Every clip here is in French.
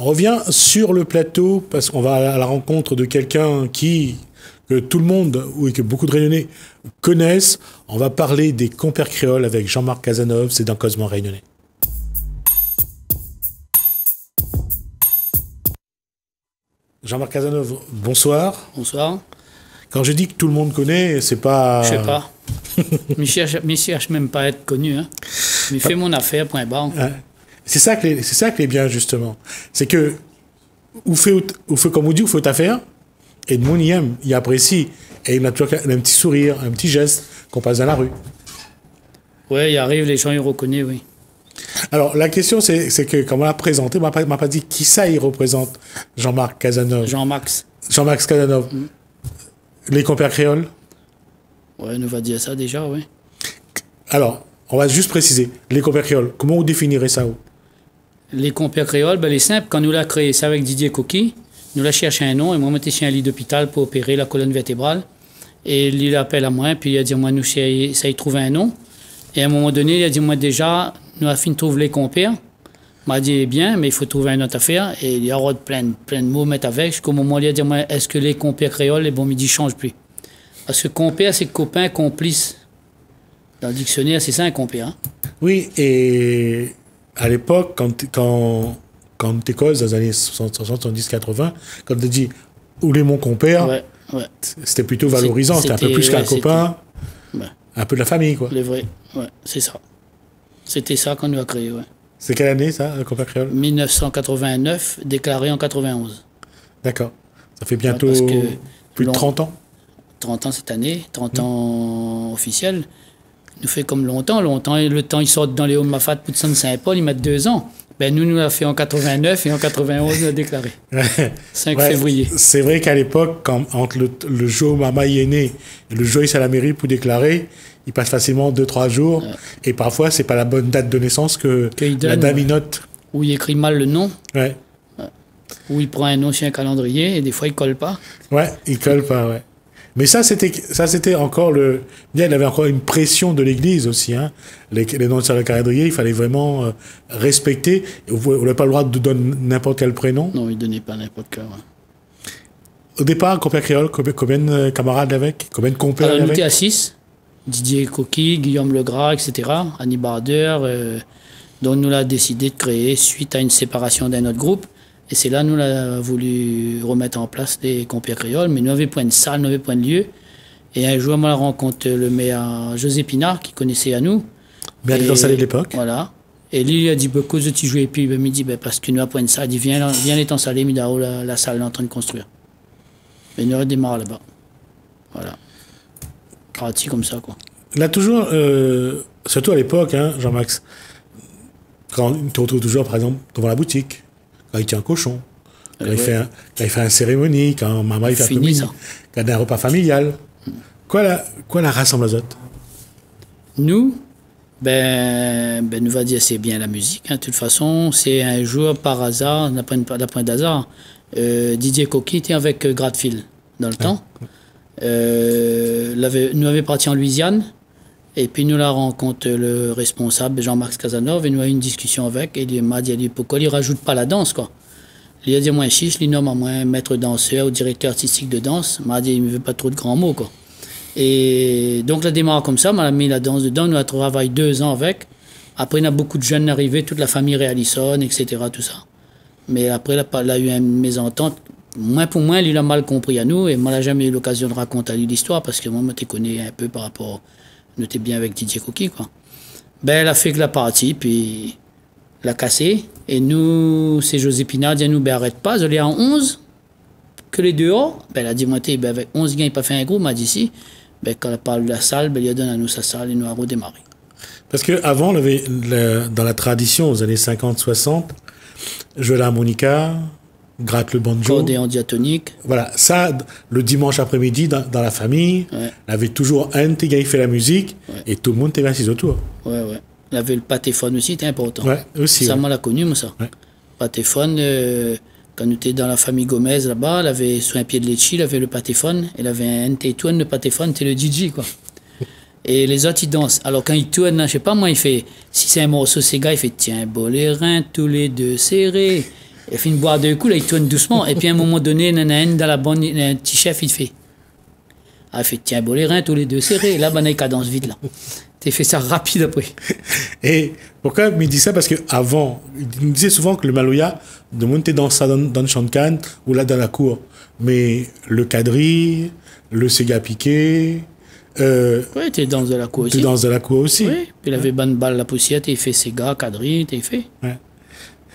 On revient sur le plateau parce qu'on va à la rencontre de quelqu'un que tout le monde, ou que beaucoup de Réunionnais connaissent. On va parler des compères créoles avec Jean-Marc Cazeneuve, c'est dans Causement Réunionnais. Jean-Marc Cazeneuve, bonsoir. Bonsoir. Quand je dis que tout le monde connaît, c'est pas... Je sais pas. Je cherche même pas à être connu. Hein. Mais fais mon affaire, point barre. C'est ça qui est bien, justement. C'est que, ou fait comme on dit, ou fait ta affaire, et le monde y aime, il apprécie. Et il a toujours un petit sourire, un petit geste qu'on passe dans la rue. Ouais, il arrive, les gens ils reconnaissent, oui. Alors, la question, c'est que, quand on l'a présenté, on m'a pas dit qui ça il représente, Jean-Marc Cazeneuve. Jean-Max. Jean-Max Cazeneuve. Les compères créoles. Ouais, nous va dire ça déjà, oui. Alors, on va juste préciser. Les compères créoles, comment vous définirez ça? Les compères créoles, ben, les simples, quand nous l'a créé, c'est avec Didier Coquille. Nous l'a cherché un nom, et moi, j'étais chez un lit d'hôpital pour opérer la colonne vertébrale. Et il appelle à moi, puis il a dit, moi, nous, ça y trouve un nom. Et à un moment donné, il a dit, moi, déjà, nous avons fini de trouver les compères. Il m'a dit, bien, mais il faut trouver une autre affaire. Et il y a plein de mots à mettre avec. Jusqu'au moment où il a dit, moi, est-ce que les compères créoles, bon, il dit, change plus. Parce que compère, c'est copain, complice. Dans le dictionnaire, c'est ça un compère. Hein? Oui, et à l'époque, quand tu causes dans les années 70-80, quand tu dis où est mon compère, ouais. C'était plutôt valorisant. C'était un peu plus qu'un copain, un peu de la famille, quoi. Le vrai, ouais, c'est ça. C'était ça qu'on nous a créé, ouais. C'est quelle année, ça, le compère créole? 1989, déclaré en 91. D'accord. Ça fait bientôt plus de 30 ans. 30 ans cette année, 30 ans officiels. Nous fait comme longtemps. Et le temps, ils sortent dans les hauts Mafat, Poutson de Saint-Paul, ils mettent 2 ans. Ben, nous l'a fait en 89 et en 91, on l'a déclaré. 5 février. C'est vrai qu'à l'époque, entre le jour où Mama y est né et le jour où il est à la mairie pour déclarer, il passe facilement 2-3 jours. Et parfois, c'est pas la bonne date de naissance que la dame y note. Où il écrit mal le nom. Ouais. Où il prend un nom sur un calendrier et des fois, il colle pas. Ouais, il colle pas, ouais. Mais ça, c'était encore bien, il avait encore une pression de l'Église aussi, hein. Les noms sur le calendrier, il fallait vraiment respecter. Vous n'avez pas le droit de donner n'importe quel prénom. Non, il ne donnait pas n'importe quel. Ouais. Au départ, compère créole, combien de camarades avec? Combien de compères avec? On était à 6. Didier Coquille, Guillaume Legras, etc. Annie Barder. Donc, nous l'a décidé de créer suite à une séparation d'un autre groupe. Et c'est là nous l'avons voulu remettre en place des compères créoles, mais nous n'avions point de salle, nous n'avions point de lieu. Et un jour, moi, je rencontre le maire José Pinard, qui connaissait à nous. Bien installé de l'époque. Voilà. Et lui, il a dit, beaucoup de tu joues. Et puis, il me dit, parce que nous n'avons point de salle. Il dit, viens les t'installer, mais là-haut, la salle est en train de construire. Et nous redémarre là-bas. Voilà. Parti comme ça, quoi. Là, toujours, surtout à l'époque, hein, Jean-Max, quand tu te retrouves toujours, par exemple, devant la boutique, quand il tient un cochon, quand il fait une cérémonie, quand maman il fait un communion, quand il y a un repas familial. Quoi la rassemble aux autres? Nous, nous va dire c'est bien la musique. Hein. De toute façon, c'est un jour par hasard, la point d'hasard. Didier Coquille était avec Gradfield dans le temps. Nous avions parti en Louisiane. Et puis nous la rencontre le responsable, Jean-Marc Cazeneuve, et nous avons eu une discussion avec, et il m'a dit pourquoi il ne rajoute pas la danse, quoi. Il a dit moi chiche, il nomme à moi maître danseur ou directeur artistique de danse. Il m'a dit il ne veut pas trop de grands mots, quoi. Et donc la démarre comme ça, m'a mis la danse dedans, nous avons travaillé 2 ans avec. Après, il y a beaucoup de jeunes arrivés, toute la famille Réalisson, etc., tout ça. Mais après, il a eu une mésentente. Moins pour moins, il a mal compris à nous, et moi, je n'ai jamais eu l'occasion de raconter à lui l'histoire, parce que moi, je te connais un peu par rapport... Nous étions bien avec Didier Coquille, quoi. Elle a fait que la partie, puis l'a cassé. Et nous, c'est José Pinard, dit à nous, arrête pas, je l'ai en 11, que les dehors. Elle a dit, moi, avec 11 gars, il n'a pas fait un groupe, m'a dit si. Quand elle parle de la salle, il a donné à nous sa salle et nous a redémarré. Parce qu'avant, dans la tradition, aux années 50-60, jouer la harmonica, gratte le banjo. Cordéon diatonique. Voilà, ça, le dimanche après-midi, dans la famille, il y avait toujours un de tes gars qui fait la musique, et tout le monde était assis autour. Ouais. Il y avait le patéphone aussi, c'était important. Ouais, aussi. Ça, moi, l'a connu, moi, ça. Ouais. Patéphone, quand nous étions dans la famille Gomez, là-bas, elle avait sur un pied de Lecce, elle avait le patéphone, elle avait un tétoine, le patéphone, c'était le DJ, quoi. Et les autres, ils dansent. Alors, quand ils tournent, je sais pas, moi, il fait, si c'est un morceau, ces gars, il fait, tiens, beau les reins, tous les deux serrés. Il fait une boire de coups, là, il tourne doucement. Et puis, à un moment donné, il y en a un dans la bande, un petit chef, il fait. Ah, il fait, tiens, bon, les reins, tous les deux serrés. Là, ben, il cadence vite, là. Tu fait ça rapide après. Et pourquoi il me dit ça? Parce qu'avant, il me disait souvent que le Maloya, de monter dans ça, dans le champ de canne, ou là, dans la cour. Mais le quadrille, le Sega piqué. Oui, tu es dans de la cour aussi. Tu es dans de la cour aussi. Oui, puis il avait bonne balle la poussière, il fait Sega, quadrille, t'es fait. Ouais.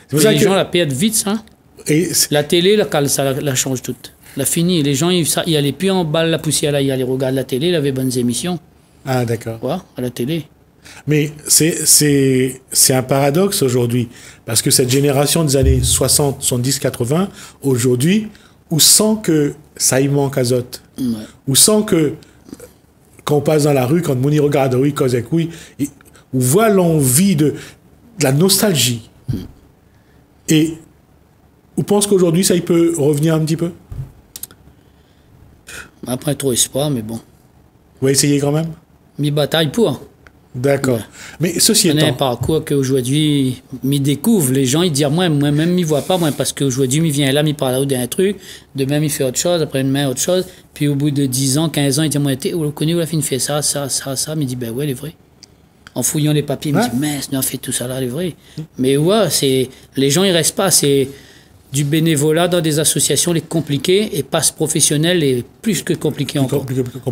C'est pour ça les gens la perdent vite, ça. Et la télé, ça la change toute. La fini. Les gens, ils allaient plus en balle la poussière, là, ils allaient regarder la télé, il avait bonnes émissions. Ah, d'accord. Ouais, à la télé. Mais c'est un paradoxe aujourd'hui, parce que cette génération des années 60, 70, 80, aujourd'hui, où sent que ça y manque azote, où sent que quand on passe dans la rue, quand Mouni regarde, oui, cause avec oui, on voit l'envie de la nostalgie. Et on pense qu'aujourd'hui, ça il peut revenir un petit peu? Après, trop espoir, mais bon. Vous va essayer quand même? Mi bataille pour. D'accord. Ouais. Mais ceci étant... On a un parcours qu'aujourd'hui, mi découvre. Les gens, ils disent, moi-même, m'y voient pas, moi, parce qu'aujourd'hui, mi vient là, mi parle là d'un truc. Demain, mi fait autre chose. Après, demain, autre chose. Puis, au bout de 10 ans, 15 ans, il dit, moi, vous connaissez, où la fin fait ça. Il dit, ben ouais, il est vrai. En fouillant les papiers, il me dit, mais on fait tout ça là, c'est vrai. Mais ouais, les gens, ils restent pas. C'est du bénévolat dans des associations, les compliquées, et passe professionnel, et plus que compliqué encore.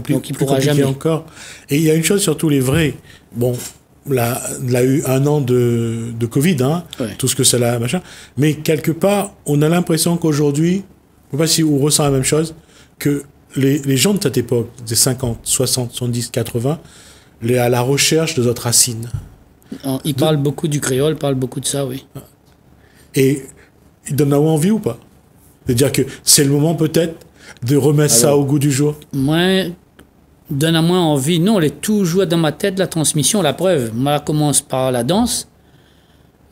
Donc, il pourra jamais. Encore. Et il y a une chose, surtout les vrais. Bon, là, il a eu 1 an de Covid, hein, tout ce que cela, machin. Mais quelque part, on a l'impression qu'aujourd'hui, je ne sais pas si on ressent la même chose, que les gens de cette époque, des 50, 60, 70, 80, à la recherche de notre racine. Ils parlent beaucoup du créole, ils parlent beaucoup de ça, oui. Et ils donnent envie ou pas? C'est-à-dire que c'est le moment peut-être de remettre ça au goût du jour? Moi, donne à moi envie. Non, elle est toujours dans ma tête, la transmission, la preuve. Moi, elle commence par la danse,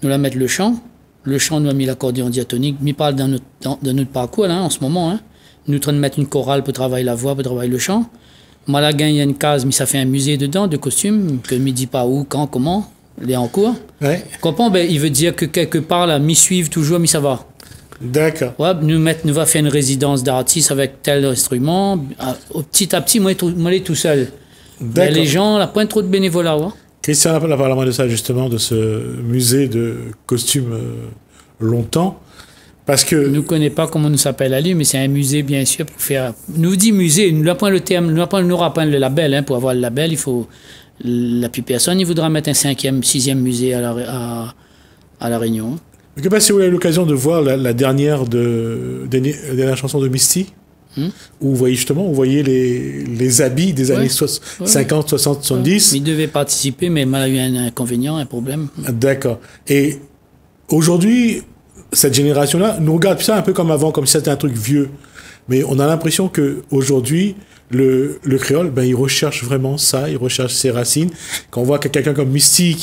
nous la mettre le chant. Le chant nous a mis l'accordéon diatonique. Nous parle dans notre parcours, là, en ce moment. Hein. Nous train de mettre une chorale pour travailler la voix, pour travailler le chant. Malaga, il y a une case, mais ça fait un musée dedans de costumes, que ne me dit pas où, quand, comment, il est en cours. Ouais. Comprends, ben, il veut dire que quelque part, là, m'y suivre toujours, mais ça va. D'accord. Ouais, nous va faire une résidence d'artiste avec tel instrument. Petit à petit, moi, je suis tout seul. Ben, les gens, là, point trop de bénévolat. Ouais. Christian a parlé de ça, justement, de ce musée de costumes longtemps. Parce que... Nous ne connaissons pas comment nous s'appelle à lui, mais c'est un musée, bien sûr, pour faire... Nous dit musée, nous n'avons pas le terme, nous n'aurons pas le label. Hein, pour avoir le label, il faut... La plus personne, il voudra mettre un 5e, 6e musée à la Réunion. Je ne sais pas si vous avez l'occasion de voir la dernière chanson de Misty, où vous voyez justement, les habits des années 50, 60, 70. Il devait participer, mais il a eu un inconvénient, un problème. D'accord. Et aujourd'hui... Cette génération-là nous regarde ça un peu comme avant, comme si c'était un truc vieux. Mais on a l'impression qu'aujourd'hui, le créole, ben, il recherche vraiment ça, il recherche ses racines. Quand on voit que quelqu'un comme Misty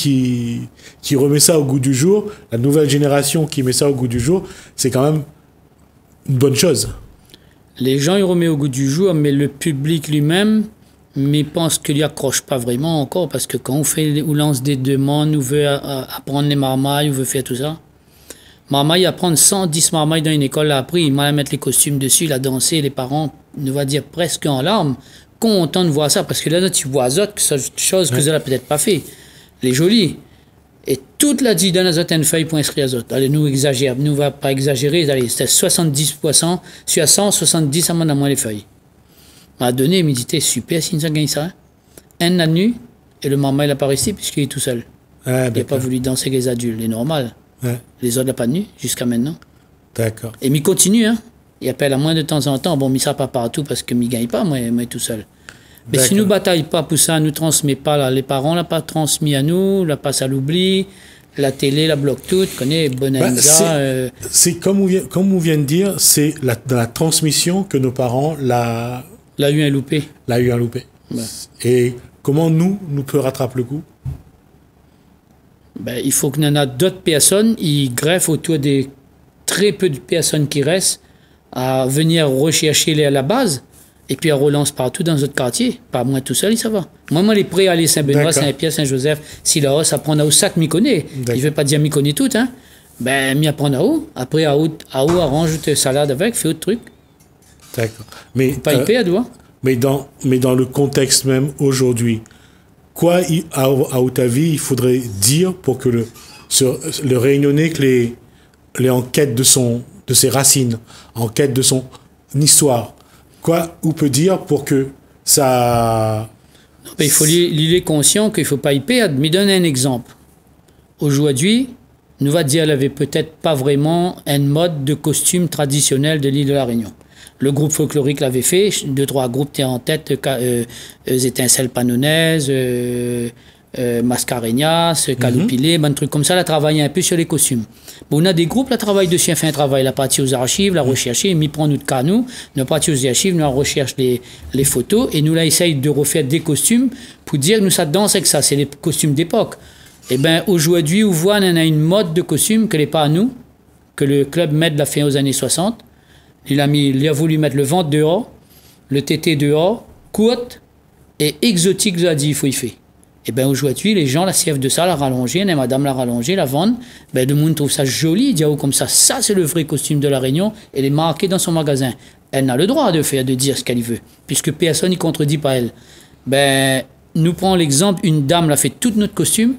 qui remet ça au goût du jour, la nouvelle génération qui met ça au goût du jour, c'est quand même une bonne chose. Les gens, ils remettent au goût du jour, mais le public lui-même, mais pense qu'il n'y accroche pas vraiment encore, parce que quand on lance des demandes, on veut apprendre les marmailles, on veut faire tout ça. Marmaille, apprendre 110 marmailles dans une école, l'a appris, il m'a mettre les costumes dessus, il a dansé, les parents, on va dire presque en larmes, contents de voir ça, parce que là, tu vois Azot, c'est chose que ça n'a peut-être pas fait. Les jolis. Et toute la dit, donne Azot une feuille pour inscrire Azot. Allez, nous exagère, nous va pas exagérer, allez, c'était 70%, sur 170, à moins les feuilles. M'a donné, il m'a dit, super, si nous avons gagné ça. Un an nu, et le marmaille n'a pas resté, puisqu'il est tout seul. Il n'a pas voulu danser avec les adultes, c'est normal. Ouais. Les autres n'ont pas tenu jusqu'à maintenant. D'accord. Et il continue, hein. Il appelle à moi de temps en temps. Bon, mais ça pas partout parce que je ne gagne pas, moi tout seul. Mais si nous ne bataillons pas pour ça, nous ne transmet pas, là, les parents ne l'ont pas transmis à nous, la passe à l'oubli, la télé la bloque toute, connaît Bonanza. C'est comme on vient de dire, c'est dans la transmission que nos parents l'a eu un loupé. Ouais. Et comment nous peut rattraper le coup? Ben, il faut qu'il y en ait d'autres personnes, ils greffent autour des très peu de personnes qui restent à venir rechercher à la base et puis à relance partout dans notre quartier. Pas moi tout seul, ça va. Moi, les prêts à aller Saint-Benoît, Saint-Pierre, Saint-Joseph, si là, ça prend au sac, m'y connaît. Il ne veut pas dire m'y connaît tout, hein. Ben, m'y apprendre à où. Après, à où arrange ta salade avec, fais autre truc. D'accord. Mais, Pas hyper, à doigt. mais dans le contexte même aujourd'hui, quoi, à ta vie, il faudrait dire pour que le Réunionnais, que les en quête de ses racines, en quête de son histoire, quoi, on peut dire pour que ça... Non, ben, il est conscient qu'il ne faut pas y perdre. Mais donne un exemple. Aujourd'hui, nous va dire, elle avait peut-être pas vraiment un mode de costume traditionnel de l'île de la Réunion. Le groupe folklorique l'avait fait, 2-3 groupes étaient en tête, Étincelles Panonaises, Mascareñas, Calupilé, un truc comme ça, elle a travaillé un peu sur les costumes. Bon, on a des groupes, la travail de chien fait un travail, la partie aux archives, la recherche, m'y prend nous de cas, nous partie aux archives, nous recherche les photos, et nous là essaye de refaire des costumes pour dire que nous ça danse avec ça, c'est les costumes d'époque. Eh bien, aujourd'hui, on voit qu'on a une mode de costume que n'est pas à nous, que le club Med l'a fait aux années 60. Il a voulu mettre le ventre dehors, le tété dehors, courte et exotique, il a dit, il faut y faire. Et bien aujourd'hui, les gens la servent de ça, la rallonger, et madame la rallonger, la vendre. Ben, le monde trouve ça joli, il dit, oh, comme ça c'est le vrai costume de la Réunion, elle est marquée dans son magasin. Elle n'a le droit de dire ce qu'elle veut, puisque personne n'y contredit pas elle. Ben, nous prenons l'exemple, une dame l'a fait tout notre costume.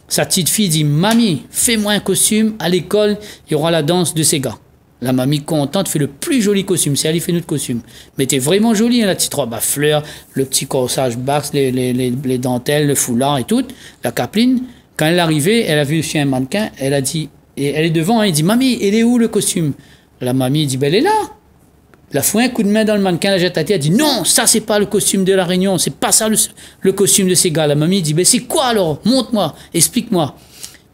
Sa petite fille dit, mamie, fais-moi un costume, à l'école, il y aura la danse de ces gars. La mamie contente fait le plus joli costume, c'est elle qui fait notre costume. Mais t'es vraiment jolie, hein, la petite robe à fleurs, le petit corsage baxe, les dentelles, le foulard et tout, la capeline. Quand elle est arrivée, elle a vu aussi un mannequin, elle a dit, et elle est devant, hein, elle dit, mamie, elle est où le costume? La mamie dit, ben elle est là. Elle a foué un coup de main dans le mannequin, la jette à terre, elle dit, non, ça c'est pas le costume de la Réunion, c'est pas ça le costume de ces gars. La mamie dit, ben c'est quoi alors? Montre-moi, explique-moi.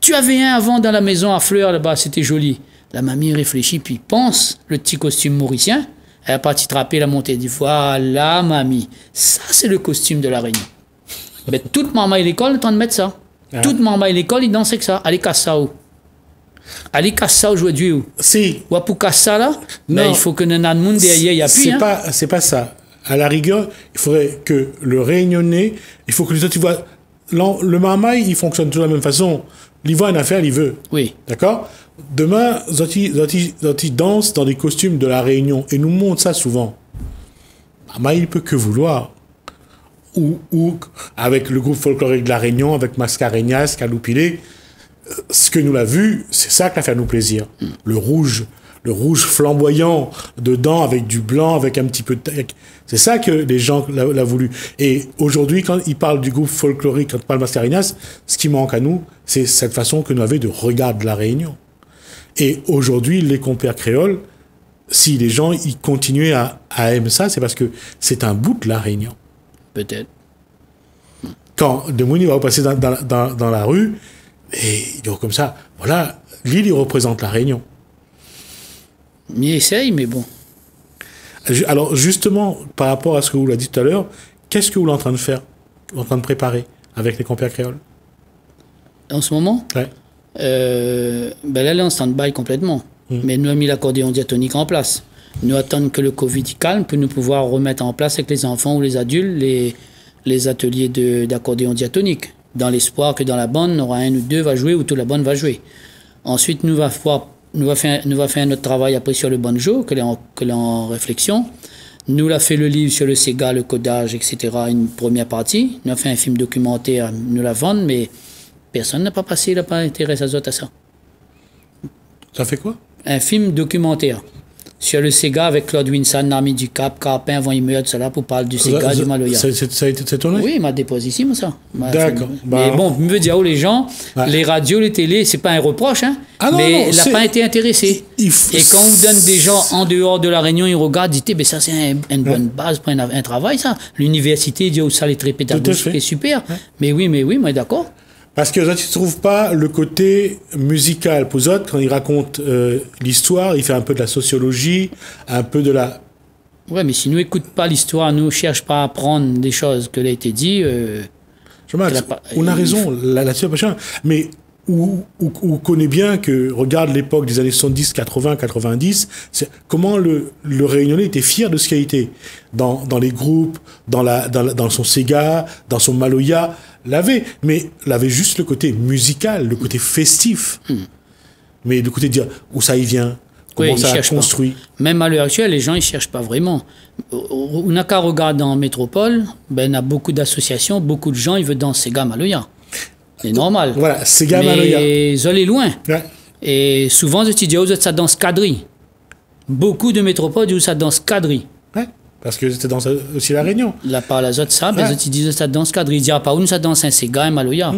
Tu avais un avant dans la maison à fleurs là-bas, c'était joli. La mamie réfléchit, puis pense, le petit costume mauricien. Elle a parti trapper, elle a monté, elle dit, voilà, mamie, ça c'est le costume de la Réunion. Ben, toute maman à l'école est en train de mettre ça. Ah. Toute maman à l'école, il danse avec ça. Allez, casse ça où? Allez, casse ça aujourd'hui où? Si. Ou pour casser ça là? Mais il faut que nous ayons monde derrière, il y a plus. C'est pas ça. À la rigueur, il faudrait que le Réunionnais, il faut que les autres, tu vois, le marmaille, il fonctionne toujours de la même façon. Il voit une affaire, il veut. Oui. D'accord? Demain, Zoti danse dans des costumes de la Réunion et nous montre ça souvent. Marmaille, il peut que vouloir. Ou avec le groupe folklorique de la Réunion, avec Mascareñas, Calupilé, ce que nous l'a vu, c'est ça qui a fait nous plaisir. Le rouge flamboyant dedans avec du blanc, avec un petit peu de... C'est ça que les gens l'ont voulu. Et aujourd'hui, quand ils parlent du groupe folklorique, quand ils parlent de Mascareñas, ce qui manque à nous, c'est cette façon que nous avions de regarder la Réunion. Et aujourd'hui, les compères créoles, si les gens ils continuaient à aimer ça, c'est parce que c'est un bout de la Réunion. Peut-être. Quand Demouni va passer dans la rue, et il dit comme ça, voilà, l'île, il représente la Réunion. Il essaye, mais bon. Alors, justement, par rapport à ce que vous l'avez dit tout à l'heure, qu'est-ce que vous êtes en train de faire, en train de préparer avec les compères créoles? En ce moment? Ouais. Ben là, elle est en stand-by complètement. Mais nous avons mis l'accordéon diatonique en place. Nous attendons que le Covid calme pour nous pouvoir remettre en place avec les enfants ou les adultes les ateliers d'accordéon diatonique, dans l'espoir que dans la bande, on aura un ou deux va jouer ou toute la bande va jouer. Ensuite, nous va faire notre travail après sur le banjo, que l'on en réflexion. Nous l'a fait le livre sur le Sega, le codage, etc., une première partie. Nous a fait un film documentaire, nous la vendons, mais personne n'a pas passé, il n'a pas intéressé à ça. Ça fait quoi? Un film documentaire sur le Sega avec Claude Winsan, Nami du Cap, Carpin, avant il meurt, cela pour parler du Sega, du Maloya. Ça a été tourné? Oui, il m'a déposé ici, moi, ça. D'accord. Mais bon, je veux dire, les gens, les radios, les télés, c'est pas un reproche, hein, mais il n'a pas été intéressé. Et quand on donne des gens en dehors de la Réunion, ils regardent, ils disent, ben ça c'est une bonne base pour un travail, ça. L'université dit, oh, ça, les très pédagogique, c'est super. Mais oui, moi, d'accord. Parce que tu ne trouves pas le côté musical. Pour eux, quand il raconte l'histoire, il fait un peu de la sociologie, un peu de la... Ouais, mais si nous n'écoutons pas l'histoire, nous ne cherchons pas à apprendre des choses que l'a été dit... on a raison, là-dessus, mais on connaît bien que, regarde l'époque des années 70, 80, 90, comment le Réunionnais était fier de ce qu'il a été. Dans les groupes, dans son Sega, dans son Maloya... l'avait juste le côté musical, le côté festif. Mais du côté de dire où ça y vient, comment ça a construit. Même à l'heure actuelle, les gens, ils cherchent pas vraiment. On n'a qu'à regarder en métropole, ben, on a beaucoup d'associations, beaucoup de gens, ils veulent danser Sega Maloya. C'est normal. Voilà, Sega Maloya. Mais ils allaient loin. Ouais. Et souvent, je dis, ça danse quadrille. Beaucoup de métropoles disent ça danse quadrille. Ouais, parce que c'était dans aussi la Réunion. Là, par les autres, ça, ben, ils disent ça danse quadrille. Ils disent, ah, par où ça danse un Sega et Maloya.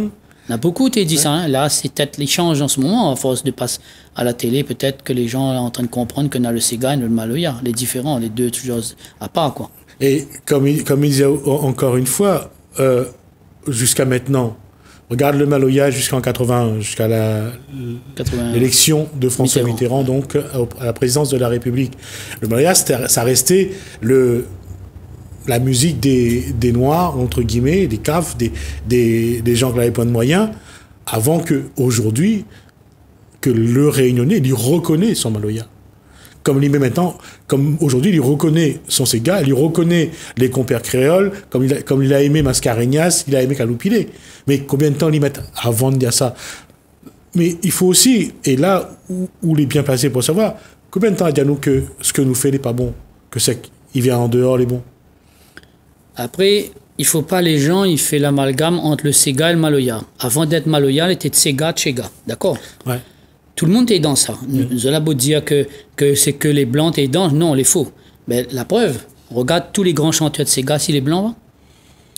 On a beaucoup dit ça. Hein. Là, c'est peut-être l'échange en ce moment, à force de passer à la télé, peut-être que les gens sont en train de comprendre qu'on a le Sega et le Maloya. Les différents, les deux, toujours à part, quoi. Et comme il disait encore une fois, jusqu'à maintenant, regarde le Maloya jusqu'en 81, jusqu'à l'élection de François Mitterrand, donc à la présidence de la République. Le Maloya, ça restait la musique des Noirs, entre guillemets, des caves, des gens qui n'avaient pas de moyens, avant qu'aujourd'hui, que le Réunionnais lui reconnaît son Maloya. Comme il met maintenant, comme aujourd'hui, il reconnaît son Sega, il reconnaît les compères créoles, comme il a aimé Mascarenhas, il a aimé Kaloupilé. Mais combien de temps ils mettent avant de dire ça? Mais il faut aussi, et là où il est bien placé pour savoir, combien de temps à dire nous que ce que nous fait n'est pas bon, que c'est qu'il vient en dehors les bons. Après, il ne faut pas les gens, il fait l'amalgame entre le Sega et le Maloya. Avant d'être Maloya, il était de Sega, Tchega. D'accord? Ouais. Tout le monde est dans ça. Nous allons beau dire que c'est que les blancs et dans. Non, les faux. Mais la preuve, regarde tous les grands chanteurs de Sega, si les blancs.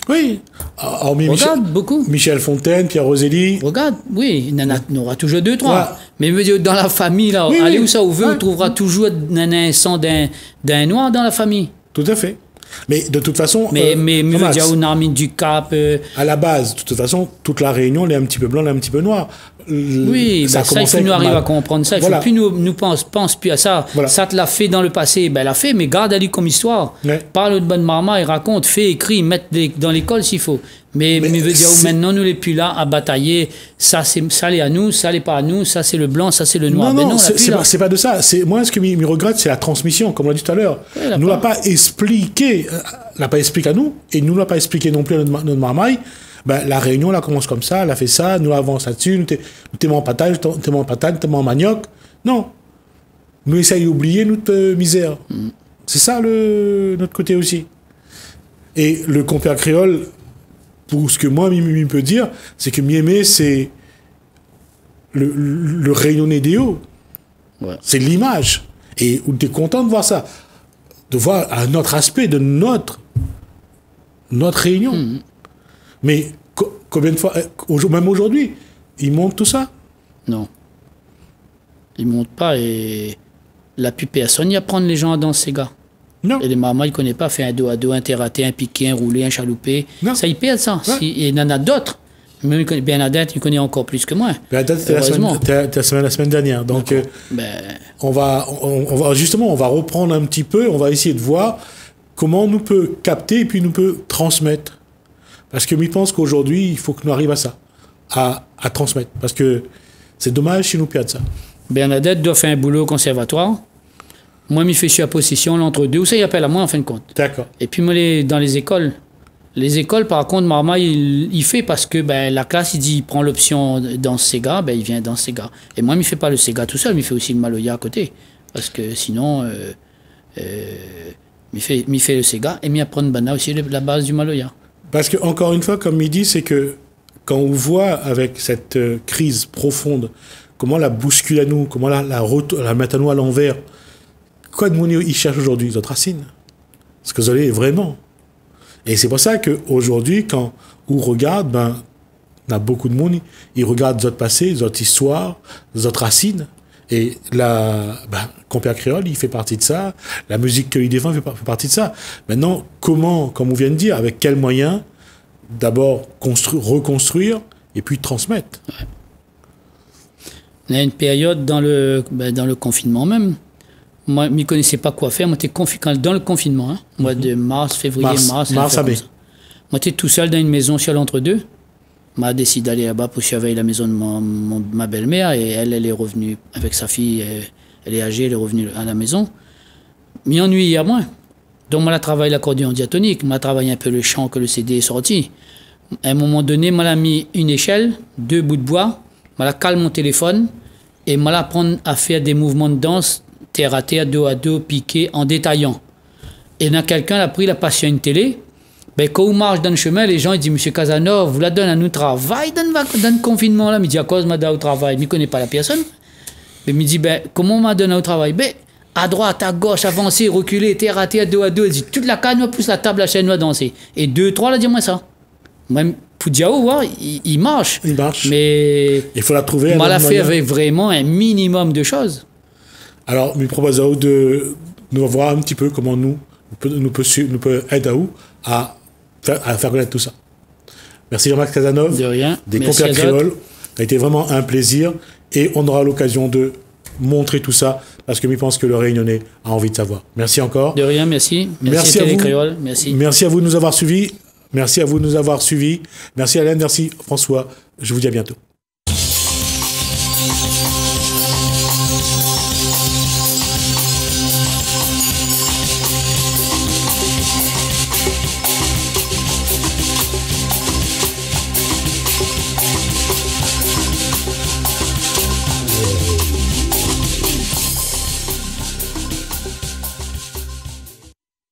Oui. Regarde beaucoup. Michel Fontaine, Pierre Roselli. Regarde, oui, il y en aura toujours deux, trois. Ouais. Mais dans la famille, là, allez où ça vous veut, on trouvera toujours un sang d'un noir dans la famille. Tout à fait. Mais de toute façon... Mais veut dire, on a mis du Cap... À la base, de toute façon, toute la Réunion, elle est un petit peu blanc, elle est un petit peu noir. Oui, ça, il faut nous arriver à comprendre ça. Il ne faut plus nous pense plus à ça. Voilà. Ça te l'a fait dans le passé, ben l'a fait, mais garde-lui comme histoire. Ouais. Parle de bonne marma, il raconte, fait, écrit, mettre dans l'école s'il faut. Mais veut dire, maintenant, nous n'est plus là à batailler. Ça l'est à nous, ça l'est pas à nous, ça c'est le blanc, ça c'est le noir. Non, c'est pas de ça. Moi, ce que je regrette, c'est la transmission, comme on l'a dit tout à l'heure. Ouais, nous l'a pas expliqué, l'a pas expliqué à nous, et nous l'a pas expliqué non plus à notre marmaille. Ben, la Réunion, là, commence comme ça, elle a fait ça, nous avance là-dessus, nous t'es en patate, t'es en manioc. Non. Nous essayons d'oublier notre misère. C'est ça, notre côté aussi. Et le compère créole, pour ce que moi, Mimi peut dire, c'est que Miémé, c'est le Réunionnais des hauts. Ouais. C'est l'image. Et on est content de voir ça. De voir un autre aspect de notre Réunion. Mais combien de fois, même aujourd'hui, ils montent tout ça? Non. Ils montent pas et la plus personne n'y apprend les gens à danser, gars. Non. Et les mamans, ils ne connaissent pas faire un dos à dos, un terraté, un piqué, un roulé, un chaloupé. Non. Ça, ils perdent ça. Ouais. Et il y en a d'autres. Même Bernadette, il connaît encore plus que moi. Bernadette, c'était la semaine dernière. Donc, on va reprendre un petit peu, on va essayer de voir comment nous peut capter et puis nous peut transmettre. Parce que je pense qu'aujourd'hui, il faut que nous arrivions à ça, à transmettre. Parce que c'est dommage si nous perdons ça. Bernadette doit faire un boulot au conservatoire. Moi, je fais sur la position l'entre-deux. Où ça, il appelle à moi, en fin de compte. D'accord. Et puis, moi, dans les écoles. Les écoles, par contre, Marma, il fait parce que la classe, il dit, il prend l'option dans ce Sega, il vient dans ce Sega. Et moi, il ne fait pas le Sega tout seul, il fait aussi le Maloya à côté. Parce que sinon, il fait le Sega et il apprend aussi la base du Maloya. Parce que, encore une fois, comme il dit, c'est que quand on voit avec cette crise profonde, comment la bouscule à nous, comment la mettre à nous à l'envers, quoi de monde ils cherchent aujourd'hui? Les autres racines. Ce que vous allez vraiment. Et c'est pour ça qu'aujourd'hui, quand on regarde, on a beaucoup de monde, ils regardent les autres passés, les autres histoires, les autres racines. Et compère créole, il fait partie de ça. La musique qu'il défend fait partie de ça. Maintenant, comment, comme on vient de dire, avec quels moyens, d'abord reconstruire et puis transmettre. Ouais. Il y a une période dans le confinement même. Moi, je ne connaissais pas quoi faire. Moi, j'étais dans le confinement, mois de mars, février, mars à mai. Moi, j'étais tout seul dans une maison seule entre deux. Moi, j'ai décidé d'aller là-bas pour surveiller la maison de ma belle-mère et elle est revenue avec sa fille. Elle est âgée, elle est revenue à la maison. Mais ennuyé à moi. Donc, moi, j'ai travaillé l'accordéon diatonique. Moi, j'ai travaillé un peu le chant que le CD est sorti. À un moment donné, moi, j'ai mis une échelle, 2 bouts de bois. Moi, j'ai calé mon téléphone. et m'a apprendre à faire des mouvements de danse terre à terre, dos à dos, piqué, en détaillant. Et là, quelqu'un a pris la passion une télé. Ben, quand on marche dans le chemin, les gens ils disent Monsieur Casanov, vous la donnez à nous travail dans le confinement là. Il dit à cause m'a donné au travail. Je ne connais pas la personne. Mais il me dit ben, comment m'a donné au travail? Ben, à droite, à gauche, avancer, reculer, terre à terre, dos à dos. Il dit toute la canne plus la table, la chaîne va danser. Et 2, 3, là, dis-moi ça. Même Poudiao, il marche. Il marche. Mais il faut la trouver. On l'a fait avec vraiment un minimum de choses. Alors, je propose à vous de nous voir un petit peu comment nous peut aider à faire connaître tout ça. Merci Jean-Max Casanov. De rien. Des Compères Créoles. Ça a été vraiment un plaisir et on aura l'occasion de montrer tout ça parce que je pense que le Réunionnais a envie de savoir. Merci encore. De rien, merci. Merci à vous. Créoles, merci. Merci à vous de nous avoir suivis. Merci à vous de nous avoir suivis. Merci Alain, merci François. Je vous dis à bientôt.